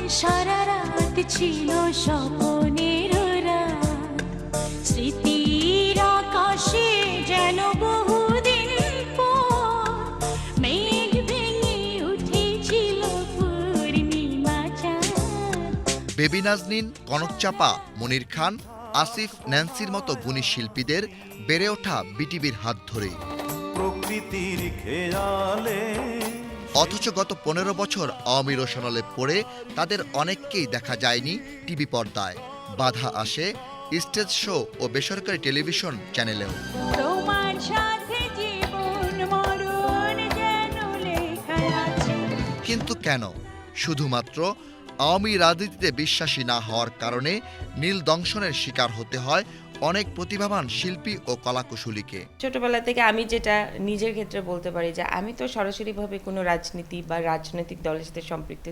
সারা রাত ছিল স্বপ্নের রাত, স্মৃতির আকাশে যেন বহুদিন পর মেঘ ভেঙে উঠেছিল পূর্ণিমা চাঁদ। বেবি নাজনীন, কনক চাপা, মনির খান, আসিফ, ন্যান্সির মতো গুণী শিল্পীদের বেড়ে ওঠা বিটিভির হাত ধরে। প্রকৃতির খেয়ালে অথচ গত ১৫ বছর আওয়ামী রোশনালে পড়ে তাদের অনেককেই দেখা যায়নি টিভি পর্দায়। বাধা আসে স্টেজ শো ও বেসরকারি টেলিভিশন চ্যানেলেও। তোমার সাথে জীবন মরণ যেন লেখা আছে। কিন্তু কেন? শুধুমাত্র আওয়ামী রাজনীতিতে বিশ্বাসী না হওয়ার কারণে নীল দংশনের শিকার হতে হয় অনেক প্রতিভাবান শিল্পী ও কলাকুশলীকে। ছোটবেলা থেকে আমি যেটা নিজের ক্ষেত্রে বলতে পারি যে আমি তো সরাসরিভাবে কোনো রাজনীতি বা রাজনৈতিক দলের সাথে সম্পৃক্ত